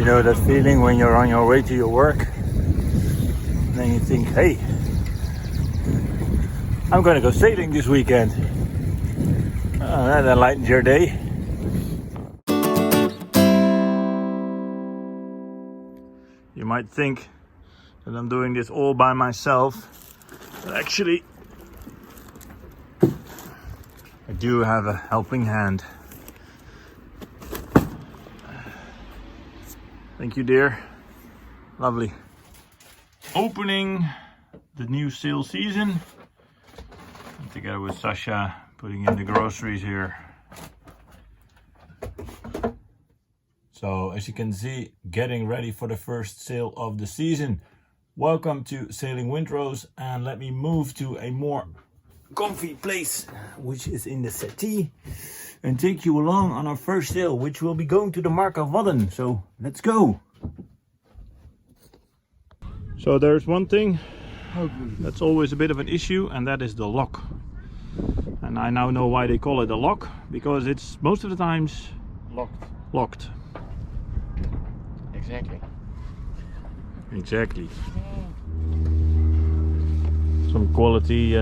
You know that feeling when you're on your way to your work, and then you think, hey, I'm gonna go sailing this weekend. That lightens your day. You might think that I'm doing this all by myself, but actually I do have a helping hand. Thank you, dear. Lovely. Opening the new sail season. Together with Sacha, putting in the groceries here. So, as you can see, getting ready for the first sail of the season. Welcome to Sailing Windrose, and let me move to a more comfy place, which is in the settee, and take you along on our first sail, which will be going to the Markerwadden. So let's go. So there's one thing that's always a bit of an issue, and that is the lock. And I now know why they call it a lock, because it's most of the times locked. Exactly. Some quality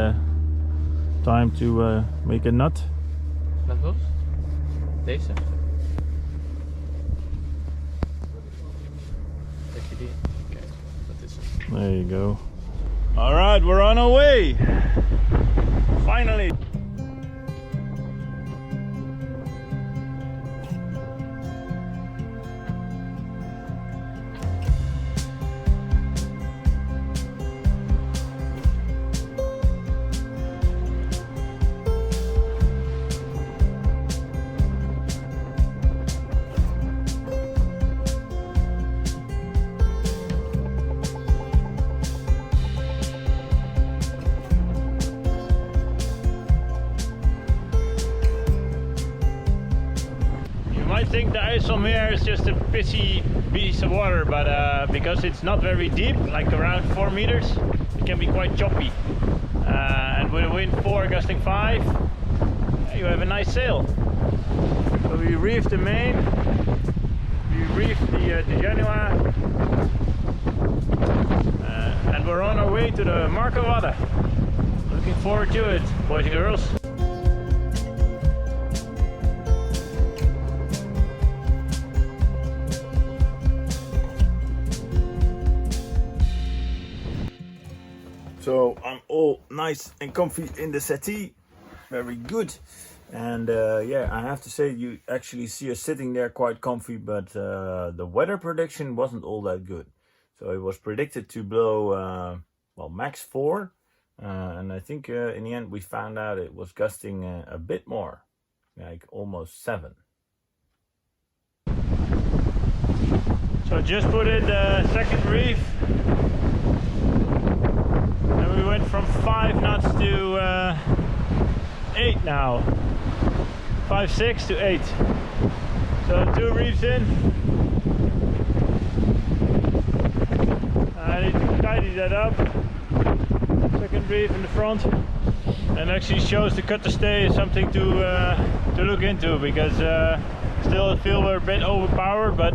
time to make a nut. Wat was? Deze? Trek je die? Kijk, dat is het. There you go. Alright, we're on our way! Finally! I think the IJsselmeer is just a pissy piece of water, but because it's not very deep, like around 4 meters, it can be quite choppy. And with a wind 4 gusting 5, you have a nice sail. So we reefed the main, we reefed the Genoa, and we're on our way to the Markerwadden. Looking forward to it, boys and girls. So I'm all nice and comfy in the settee, very good. And yeah, I have to say you actually see us sitting there quite comfy, but the weather prediction wasn't all that good. So it was predicted to blow, well, max 4. And I think in the end we found out it was gusting a bit more, like almost 7. So just put in the second reef. We went from 5 knots to 8 now. 5, 6 to 8. So 2 reefs in. I need to tidy that up. Second reef in the front. And actually shows the cutter stay is something to look into, because still I feel we're a bit overpowered, but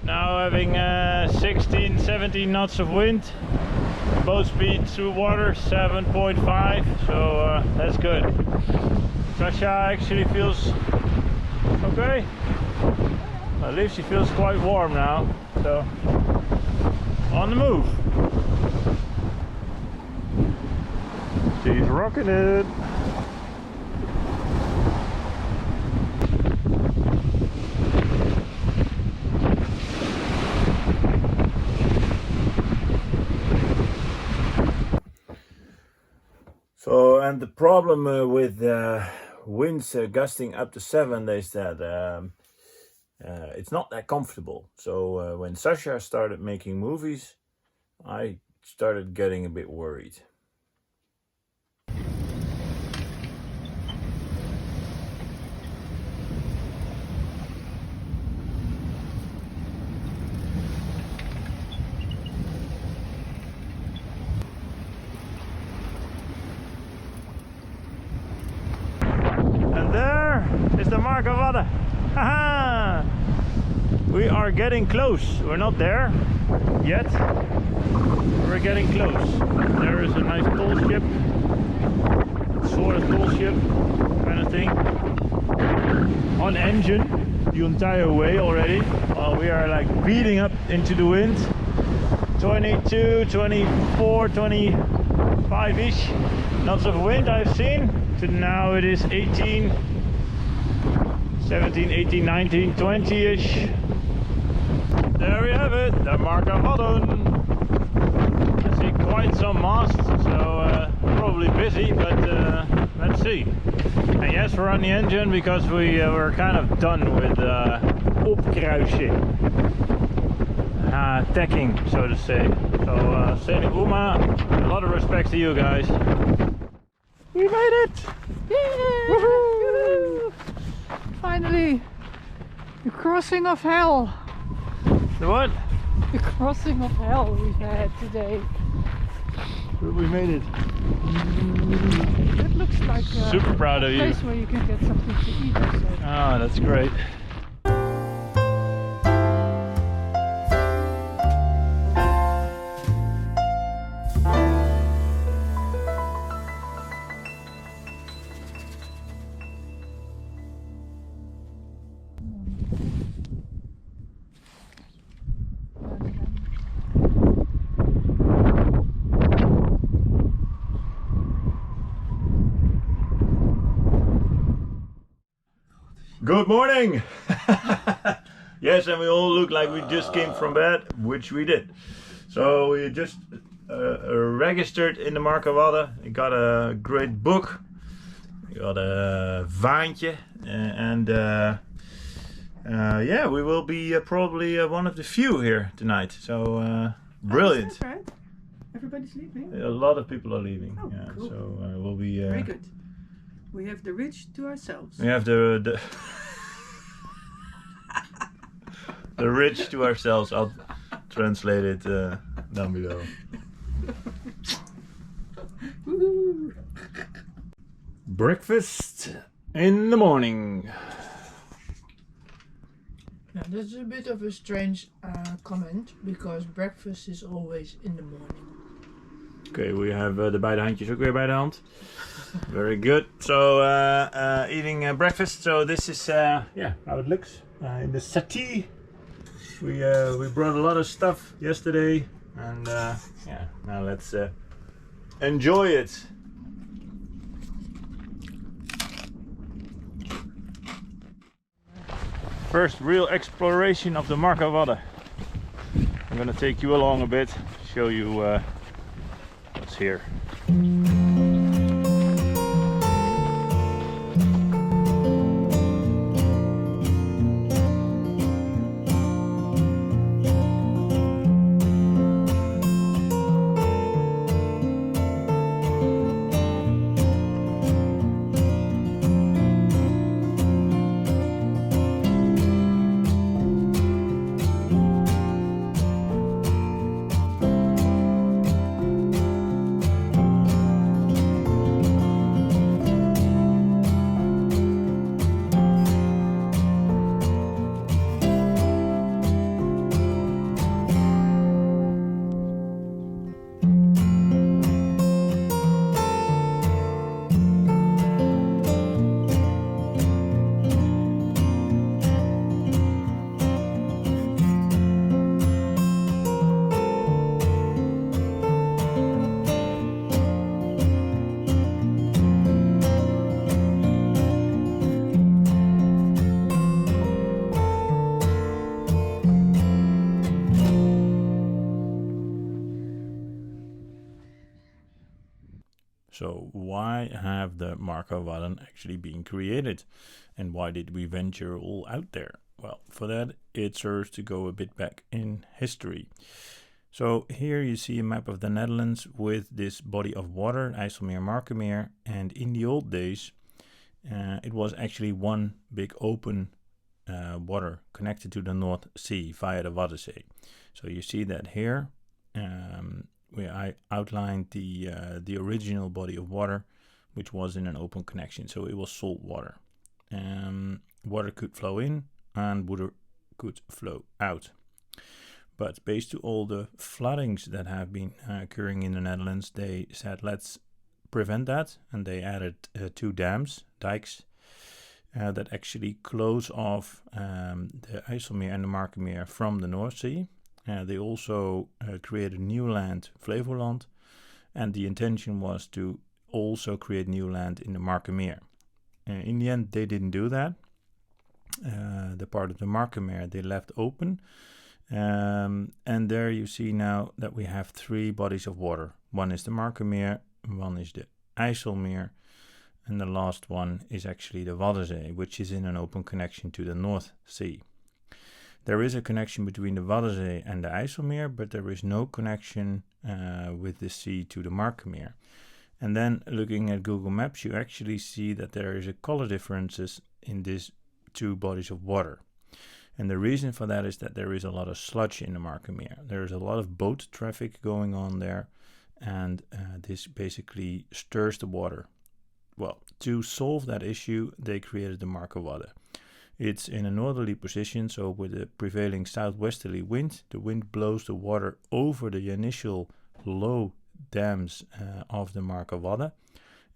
now having 16, 17 knots of wind. Boat speed through water 7.5, so that's good. Sacha actually feels okay. At least she feels quite warm now, so on the move. She's rocking it. So, and the problem with winds gusting up to 7 is that it's not that comfortable. So when Sacha started making movies, I started getting a bit worried. Is the Markerwadden. Haha! We are getting close. We're not there yet. We're getting close. There is a nice tall ship, sort of tall ship kind of thing, on engine the entire way already. We are like beating up into the wind. 22, 24, 25-ish knots of wind I've seen. To now it is 18, 17, 18, 19, 20-ish. There we have it, the Markerwadden. I see quite some masts, so probably busy, but let's see. And yes, we're on the engine because we were kind of done with opkruisen. Tacking, so to say. So, sailing Uma, a lot of respect to you guys. We made it! Yeah! Woohoo! Finally! The crossing of hell! The what? The crossing of hell we had today. We made it. It looks like Super proud of a you. place where you can get something to eat also. Ah, that's great. Good morning! Yes, and we all look like we just came from bed, which we did. So we just registered in the Markerwadden. We got a great book. We got a vaantje. And yeah, we will be probably one of the few here tonight. So brilliant. That's right. Everybody's leaving. A lot of people are leaving. Oh, Yeah, cool. so we'll be... Very good. We have the rich to ourselves. We have the the rich to ourselves. I'll translate it down below. Woohoo! Breakfast in the morning. Now, this is a bit of a strange comment because breakfast is always in the morning. Okay, we have de beide handjes ook weer bij de hand. Very good. So eating breakfast. So this is yeah, how it looks in the settee. We brought a lot of stuff yesterday, and yeah, now let's enjoy it. First real exploration of the Markerwadden. I'm gonna take you along a bit, show you what's here. So why have the Markerwadden actually been created? And why did we venture all out there? Well, for that it serves to go a bit back in history. So here you see a map of the Netherlands with this body of water, IJsselmeer, Markermeer. And in the old days it was actually one big open water connected to the North Sea via the Waddenzee. So you see that here. Where I outlined the original body of water, which was in an open connection, so it was salt water. Water could flow in and water could flow out. But based to all the floodings that have been occurring in the Netherlands, they said let's prevent that, and they added 2 dikes that actually close off the IJsselmeer and the Markermeer from the North Sea. They also created new land, Flevoland, and the intention was to also create new land in the Markermeer. In the end, they didn't do that. The part of the Markermeer they left open, and there you see now that we have 3 bodies of water. One is the Markermeer, one is the IJsselmeer, and the last one is actually the Waddenzee, which is in an open connection to the North Sea. There is a connection between the Waddenzee and the IJsselmeer, but there is no connection with the sea to the Markermeer. And then looking at Google Maps, you actually see that there is a color differences in these 2 bodies of water. And the reason for that is that there is a lot of sludge in the Markermeer. There is a lot of boat traffic going on there, and this basically stirs the water. Well, to solve that issue, they created the Markerwadden. It's in a northerly position, so with the prevailing southwesterly wind, the wind blows the water over the initial low dams of the Markerwadden,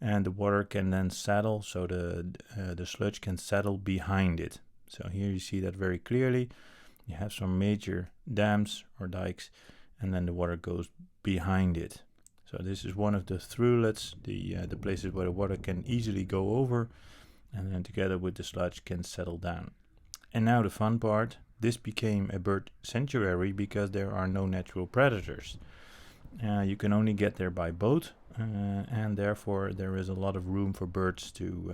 and the water can then settle, so the sludge can settle behind it. So here you see that very clearly. You have some major dams or dikes, and then the water goes behind it. So this is one of the throughlets, the places where the water can easily go over, and then together with the sludge can settle down. And now the fun part, this became a bird sanctuary because there are no natural predators. You can only get there by boat, and therefore there is a lot of room for birds to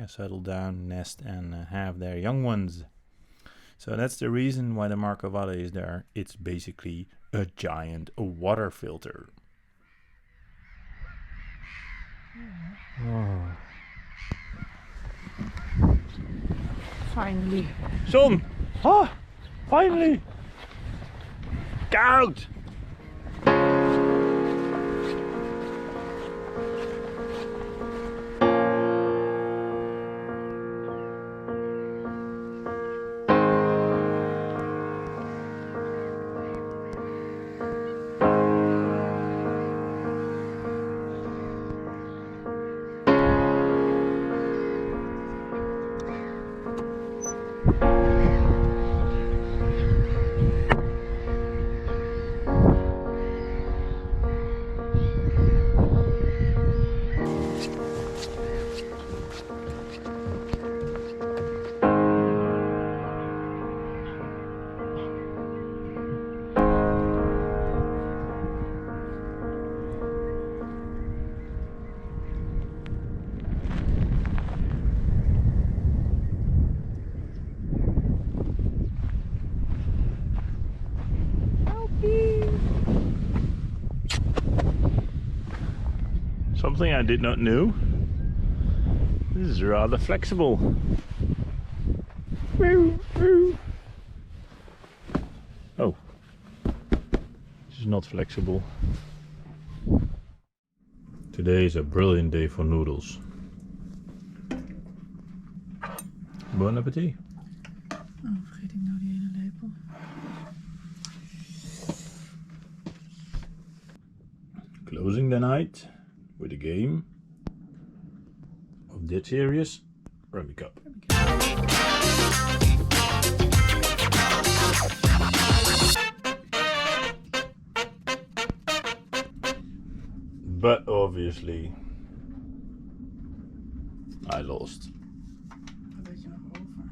settle down, nest, and have their young ones. So that's the reason why the Markerwadden is there. It's basically a giant water filter. Oh. Finally. Zon! Ah! Finally! Koud! Something I did not know. This is rather flexible. Oh, this is not flexible. Today is a brilliant day for noodles. Bon appetit. Oh, vergeet ik nou die ene lepel. Closing the night with a game of Dead Serious Rummy Cup. But obviously I lost. Wat had je nog over?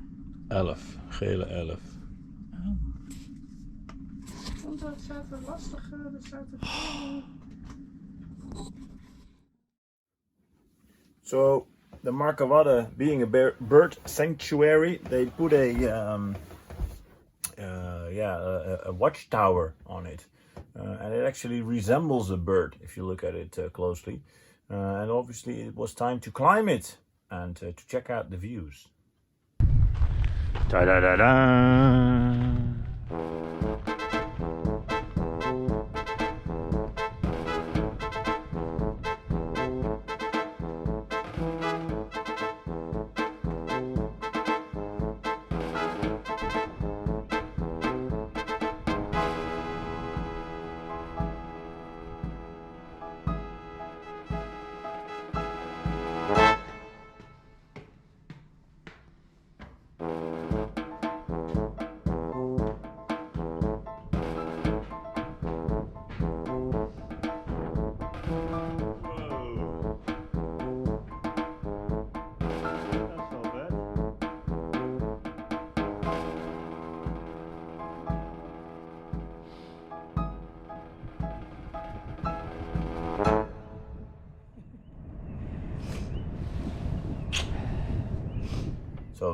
11, gele 11. Oh. Want dat zaten lastige, dat zaten veel. So the Markerwadden, being a bird sanctuary, they put a watchtower on it, and it actually resembles a bird if you look at it closely. And obviously, it was time to climb it and to check out the views. Da da da da.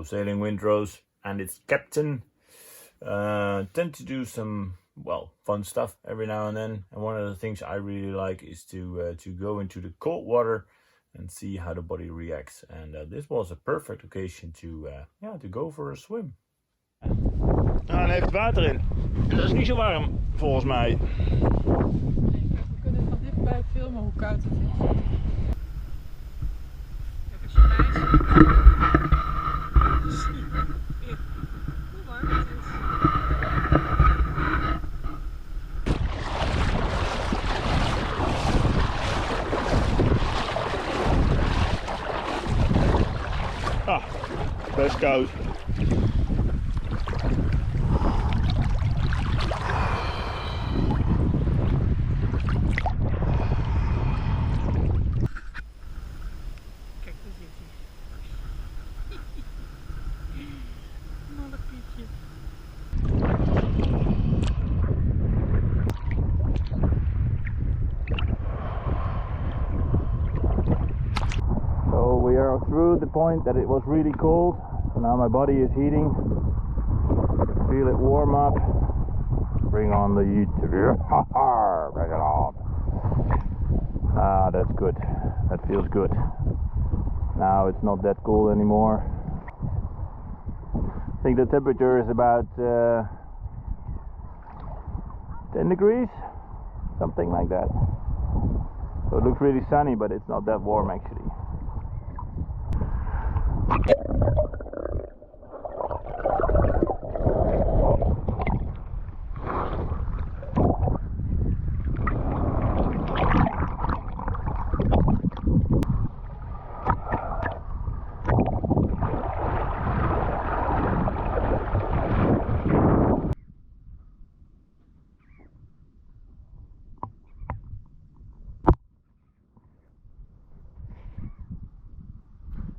Sailing Windrose and its captain tend to do some, well, fun stuff every now and then. And one of the things I really like is to go into the cold water and see how the body reacts. And this was a perfect occasion to go for a swim. Hij heeft water in. Dat is niet zo warm, volgens mij. We kunnen van dichtbij filmen hoe koud het is. Kijk, als je ijs. Hoe warm het is. Ah, best koud. So we are through the point that it was really cold. So now my body is heating. Feel it warm up. Bring on the heat. Bring it on. Ah, that's good. That feels good. Now it's not that cold anymore. I think the temperature is about 10 degrees, something like that. So it looks really sunny, but it's not that warm actually.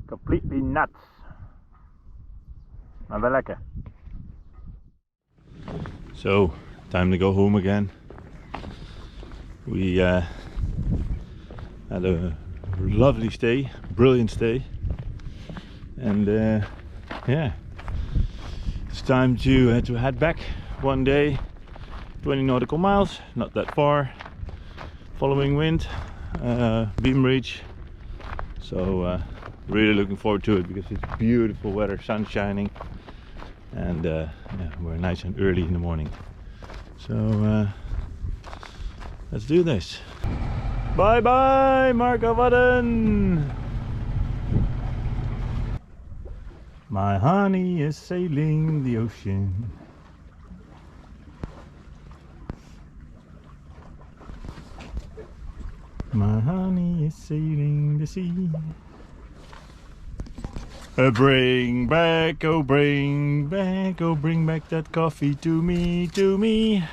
Completely nuts. Maar wel lekker. So, time to go home again. We had a lovely stay, brilliant stay. And yeah, it's time to head back. One day, 20 nautical miles, not that far. Following wind, beam reach. So really looking forward to it because it's beautiful weather, sun shining, and yeah, we're nice and early in the morning. So let's do this. Bye bye, Markerwadden! My honey is sailing the ocean. My honey is sailing the sea. Bring back, oh bring back, oh bring back that coffee to me, to me.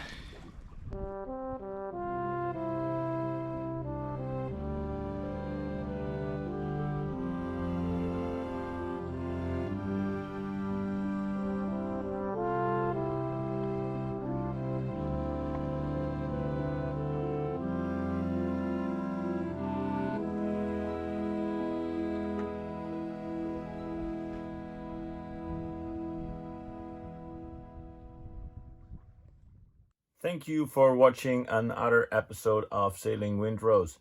Thank you for watching another episode of Sailing Windrose.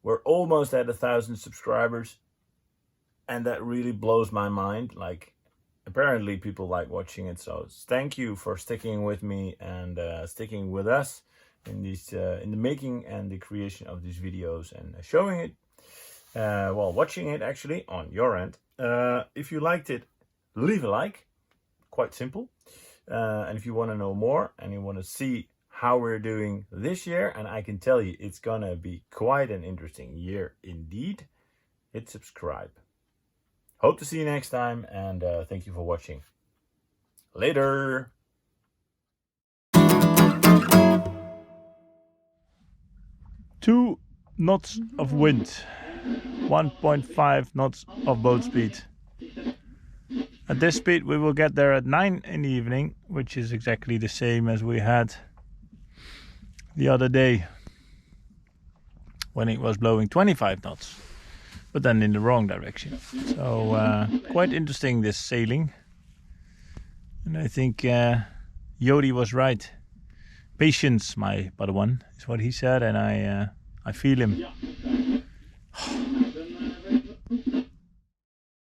We're almost at 1,000 subscribers, and that really blows my mind. Like, apparently people like watching it, so thank you for sticking with me and sticking with us in these in the making and the creation of these videos and showing it, well, watching it actually on your end. If you liked it, leave a like. Quite simple. And if you want to know more and you want to see how we're doing this year, and I can tell you it's gonna be quite an interesting year indeed, hit subscribe. Hope to see you next time, and thank you for watching. Later! 2 knots of wind, 1.5 knots of boat speed. At this speed we will get there at 9 in the evening, which is exactly the same as we had the other day when it was blowing 25 knots. but then in the wrong direction. So quite interesting, this sailing. And I think Jody was right. Patience, my but one, is what he said, and I feel him.